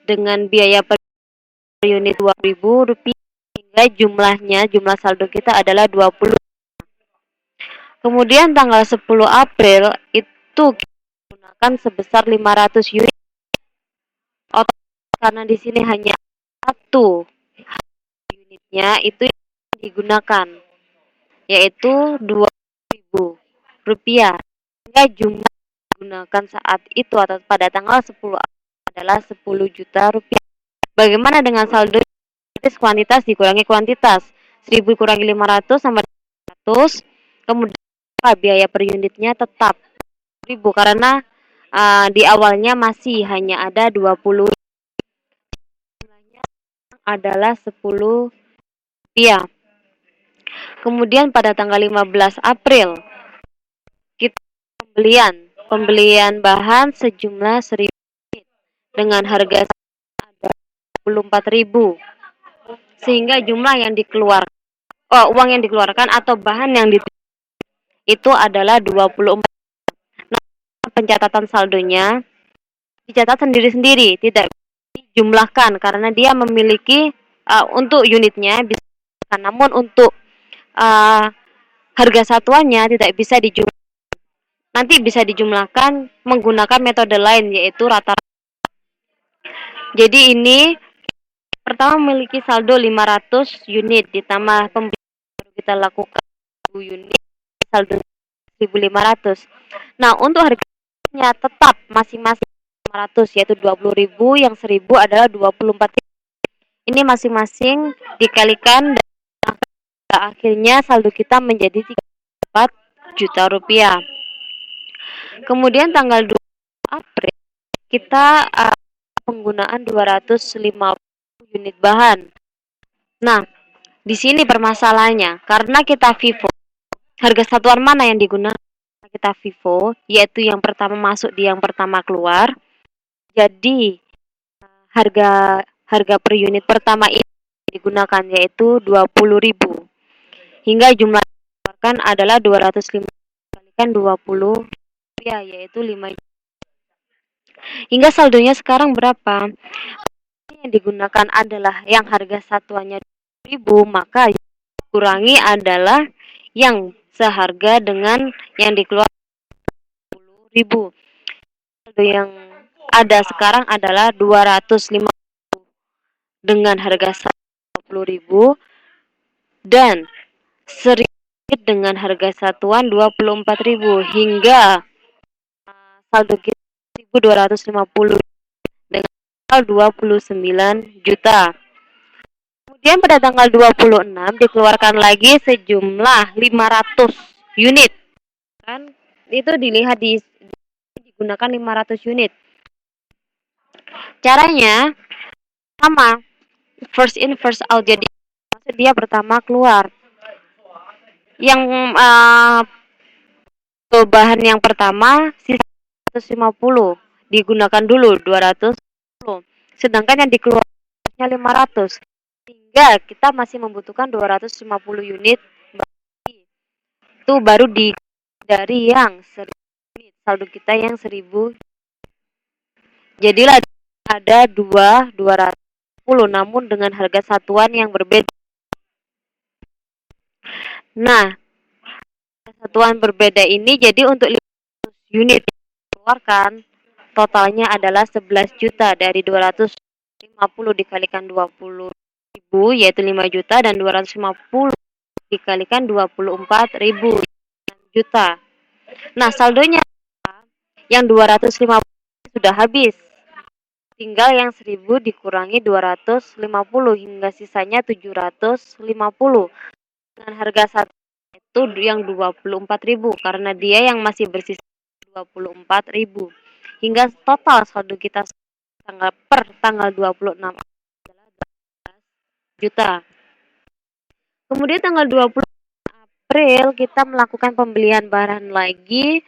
dengan biaya per unit Rp2.000 sehingga jumlah saldo kita adalah 20. Kemudian tanggal 10 April itu kita gunakan sebesar 500 unit. Karena di sini hanya satu unitnya itu yang digunakan, yaitu Rp2.000. Sehingga jumlah yang digunakan saat itu atau pada tanggal 10 April adalah Rp10 juta. Bagaimana dengan saldo? Kuantitas dikurangi kuantitas. 1000 kurangi 500 sama 100. Kemudian biaya per unitnya tetap Rp1.000 karena di awalnya masih hanya ada 20, adalah Rp10. Kemudian pada tanggal 15 April kita pembelian bahan sejumlah 1000 dengan harga ada Rp24.000. Sehingga jumlah yang dikeluarkan, uang yang dikeluarkan atau bahan yang itu adalah 24. Nah, pencatatan saldonya dicatat sendiri-sendiri, tidak dijumlahkan karena dia memiliki untuk unitnya bisa, namun untuk harga satuannya tidak bisa dijumlahkan. Nanti bisa dijumlahkan menggunakan metode lain yaitu rata-rata. Jadi ini pertama memiliki saldo 500 unit ditambah pembelian kita lakukan 1000 unit, saldo 1.500. Nah, untuk harganya tetap masing-masing 500 yaitu 20.000, yang 1.000 adalah 24.000. Ini masing-masing dikalikan dan akhirnya saldo kita menjadi Rp34 juta. Kemudian tanggal 2 April kita penggunaan 250 unit bahan. Nah, di sini permasalahannya karena kita FIFO, harga satuan mana yang digunakan? Kita FIFO, yaitu yang pertama masuk di yang pertama keluar. Jadi harga per unit pertama ini digunakan yaitu 20.000. Hingga jumlah yang dikeluarkan adalah 250 kalikan 20 yaitu 5. Hingga saldonya sekarang berapa? Yang digunakan adalah yang harga satuannya 20.000, maka kurangi adalah yang seharga dengan yang dikeluarkan 10.000. Saldo yang ada sekarang adalah 250 dengan harga 20.000 dan 1.000 dengan harga satuan 24.000 hingga saldo kita 1.250 dengan total 29 juta. Kemudian pada tanggal 26 dikeluarkan lagi sejumlah 500 unit. Kan itu dilihat digunakan 500 unit. Caranya sama, first in first out. Jadi dia pertama keluar. Yang bahan yang pertama sisa 150 digunakan dulu 250. Sedangkan yang dikeluarkannya 500. Sehingga kita masih membutuhkan 250 unit. Itu baru dari yang 1.000 unit. Saldo kita yang 1.000. Jadilah ada 250 namun dengan harga satuan yang berbeda. Nah, satuan berbeda ini jadi untuk 500 unit dikeluarkan totalnya adalah 11 juta dari 250 dikalikan 20.000 yaitu 5 juta dan 250 dikalikan 24.000 juta. Nah, saldonya yang 250 sudah habis. Tinggal yang 1.000 dikurangi 250 hingga sisanya 750. Dengan harga satu itu yang 24.000 karena dia yang masih bersisa 24.000. Hingga total saldo kita per tanggal 26 adalah 12 juta. Kemudian tanggal 20 April kita melakukan pembelian barang lagi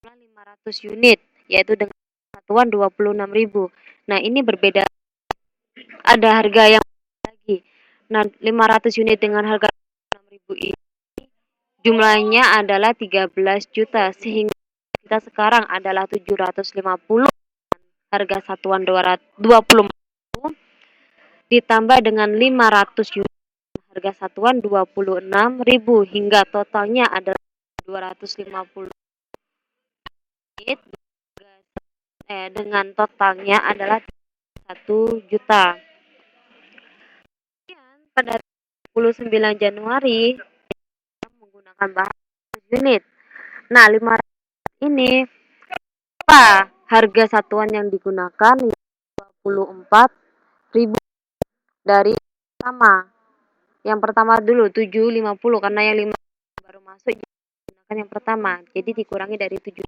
500 unit yaitu dengan satuan 26.000. Nah, ini berbeda. Ada harga yang lagi. Nah, 500 unit dengan harga 6.000 ini jumlahnya adalah 13 juta sehingga kita sekarang adalah 750 harga satuan 24 ditambah dengan 500 unit harga satuan 26.000 hingga totalnya adalah 250 unit dengan totalnya adalah 1 juta. Kemudian pada 29 Januari menggunakan bahan unit. Nah, 500 ini apa harga satuan yang digunakan? 24.000 dari pertama. Yang pertama dulu 750 karena yang 5 baru masuk digunakan yang pertama. Jadi dikurangi dari 7.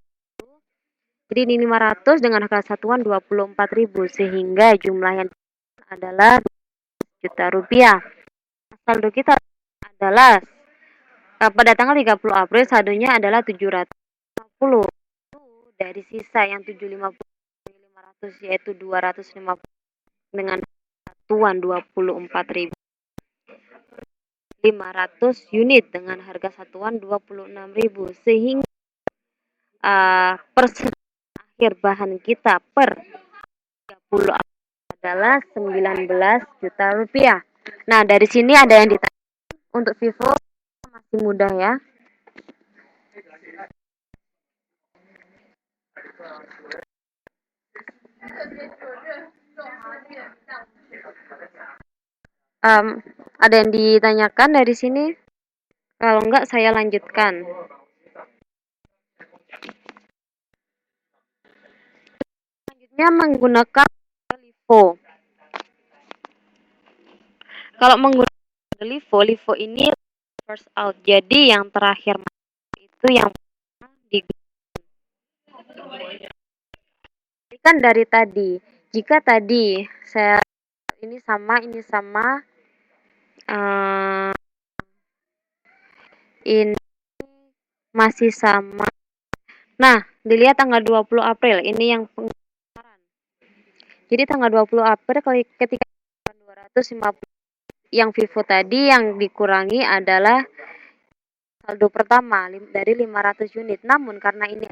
Jadi ini 500 dengan harga satuan 24.000 sehingga jumlah yang adalah juta rupiah. Saldo kita adalah pada tanggal 30 April saldonya adalah 750 dari sisa yang 750 500 yaitu 250 dengan satuan 24.500 unit dengan harga satuan 26.000 sehingga persediaan akhir bahan kita per 30 adalah 19 juta rupiah. Nah, dari sini ada yang ditanya untuk Vivo masih mudah ya. Ada yang ditanyakan dari sini? Kalau enggak saya lanjutkan. Selanjutnya menggunakan LiVo. Kalau menggunakan LiVo ini first out. Jadi yang terakhir itu yang digunakan dari tadi. Jika tadi saya ini sama ini masih sama. Nah, dilihat tanggal 20 April ini yang pengeluaran. Jadi tanggal 20 April ketika 250 yang Vivo tadi yang dikurangi adalah saldo pertama dari 500 unit. Namun karena ini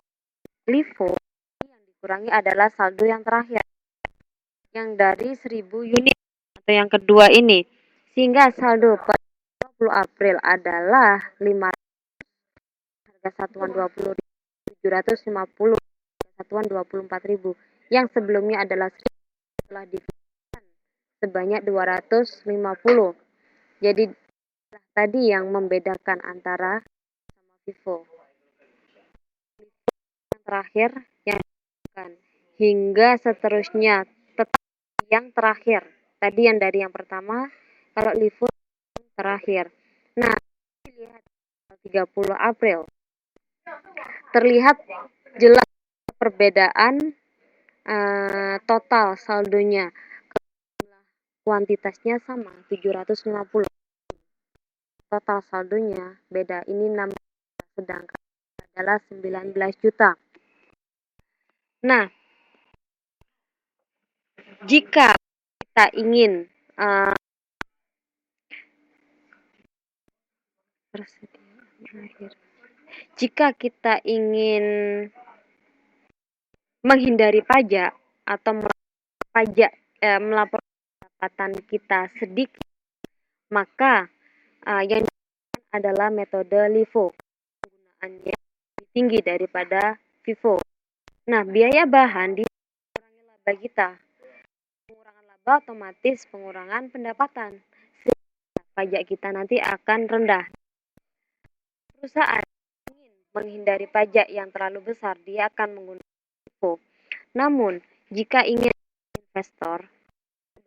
LiVo yang dikurangi adalah saldo yang terakhir yang dari 1000 unit atau yang kedua ini. Sehingga saldo pada 20 April adalah 500 harga satuan 20.750 satuan 24.000 yang sebelumnya adalah setelah dividen sebanyak 250. Jadi tadi yang membedakan antara sama Vivo. Yang terakhir yang hingga seterusnya tetap yang terakhir. Tadi yang dari yang pertama, kalau Vivo yang terakhir. Nah, lihat 30 April. Terlihat jelas perbedaan total saldonya. Kuantitasnya sama 750. Total saldonya beda. Ini 6 sedangkan adalah 19 juta. Nah, jika kita ingin menghindari pajak atau melaporkan pendapatan kita sedikit, maka yang adalah metode LiVo. Penggunaannya lebih tinggi daripada Vivo. Nah, biaya bahan dikurangi laba kita. Pengurangan laba otomatis pengurangan pendapatan. Sehingga pajak kita nanti akan rendah. Perusahaan ingin menghindari pajak yang terlalu besar, dia akan menggunakan Vivo. Namun, jika ingin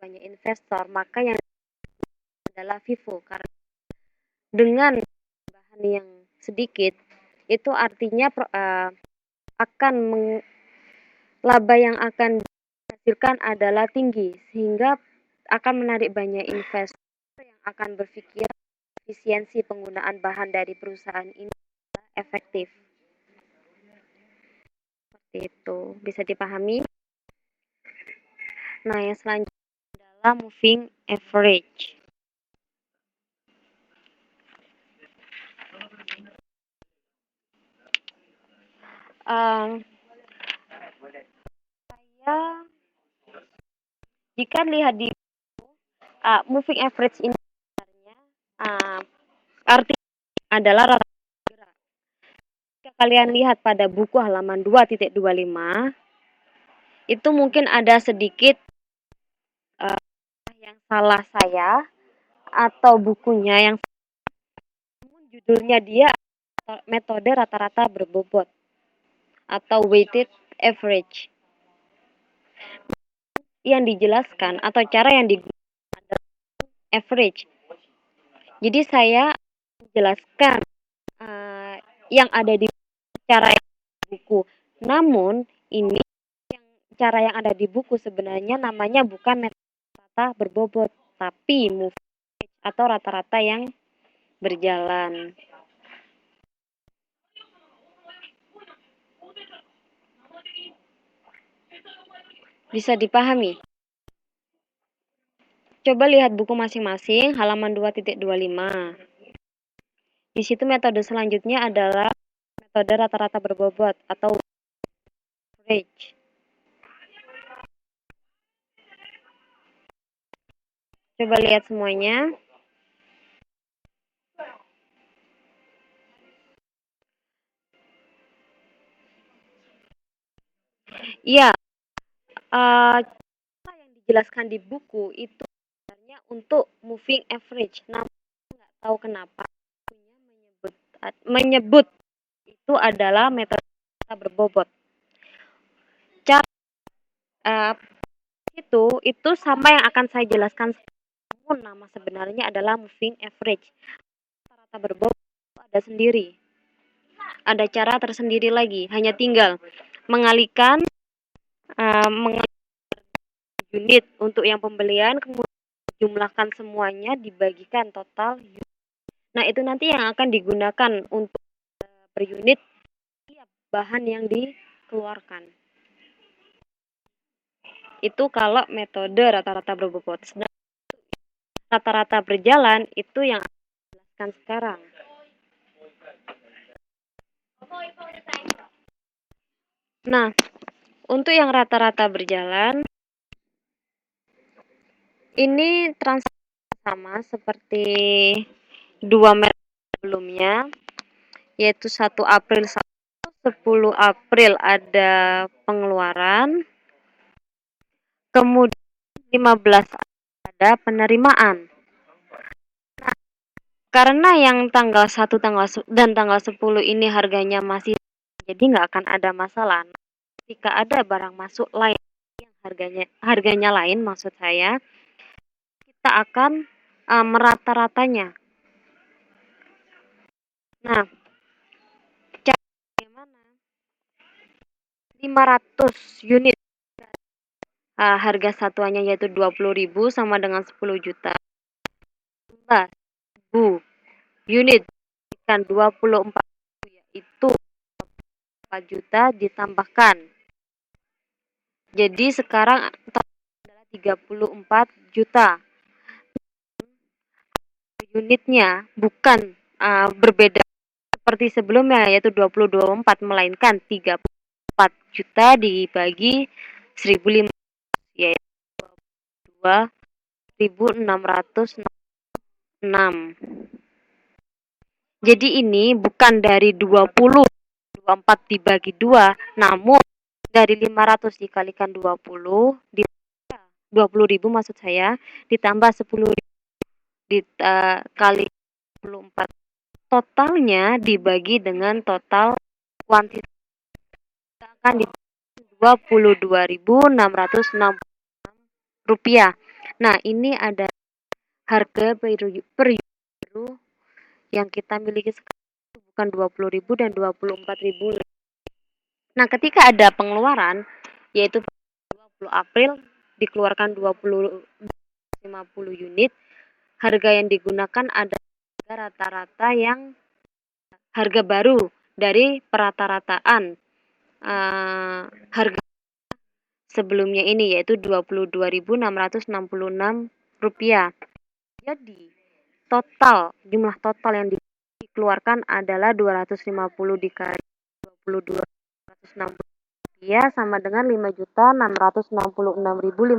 banyak investor, maka yang adalah Vivo karena dengan bahan yang sedikit itu artinya laba yang akan dihasilkan adalah tinggi sehingga akan menarik banyak investor yang akan berpikir efisiensi penggunaan bahan dari perusahaan ini efektif. Seperti itu, bisa dipahami? Nah, yang selanjutnya adalah moving average. Jika lihat di moving average ini sebenarnya artinya adalah rata gerak. Jika kalian lihat pada buku halaman 2.25, itu mungkin ada sedikit yang salah saya atau bukunya yang judulnya dia metode rata-rata berbobot atau weighted average. Yang dijelaskan atau cara yang digunakan adalah average. Jadi saya menjelaskan yang ada di cara yang ada di buku. Namun ini cara yang ada di buku sebenarnya namanya bukan metode rata berbobot, tapi moving average atau rata-rata yang berjalan. Bisa dipahami? Coba lihat buku masing-masing halaman 2.25. Di situ metode selanjutnya adalah metode rata-rata berbobot atau average. Coba lihat semuanya. Iya, cara yang dijelaskan di buku itu sebenarnya untuk moving average. Namun nggak tahu kenapa menyebut itu adalah metode berbobot. Cara itu sama yang akan saya jelaskan. Namun nama sebenarnya adalah moving average. Rata berbobot ada sendiri. Ada cara tersendiri lagi. Hanya tinggal mengalihkan unit untuk yang pembelian, kemudian jumlahkan semuanya dibagikan total. Nah, itu nanti yang akan digunakan untuk per unit bahan yang dikeluarkan. Itu kalau metode rata-rata berbobot. Rata-rata berjalan itu yang akan dijelaskan sekarang. Nah, untuk yang rata-rata berjalan, ini transaksi sama seperti 2 Maret sebelumnya, yaitu 1 April 10 April ada pengeluaran, kemudian 15 ada penerimaan. Nah, karena yang tanggal 1 dan tanggal 10 ini harganya masih, jadi nggak akan ada masalah. Jika ada barang masuk lain yang harganya lain, maksud saya, kita akan merata-ratanya. Nah, cara bagaimana? 500 unit harga satuannya yaitu 20.000 sama dengan 10 juta. 10.000 unit kan 24 yaitu 4 juta ditambahkan. Jadi sekarang adalah 34 juta. Unitnya bukan berbeda seperti sebelumnya yaitu 24 melainkan 34 juta dibagi 1.500 yaitu 2.606. Jadi ini bukan dari 24 dibagi 2, namun dari 500 dikalikan 20 maksud saya ditambah 10.000 dikali 24. Totalnya dibagi dengan total kuantitas akan di 22.606 rupiah. Nah, ini ada harga per euro yang kita miliki sekarang bukan 20.000 dan 24.000. Nah, ketika ada pengeluaran yaitu 20 April dikeluarkan 50 unit, harga yang digunakan ada rata-rata yang harga baru dari perata-rataan harga sebelumnya ini yaitu 22.666 rupiah. Jadi jumlah total yang dikeluarkan adalah 250 dikali 22.660 rupiah sama dengan 5.666.500.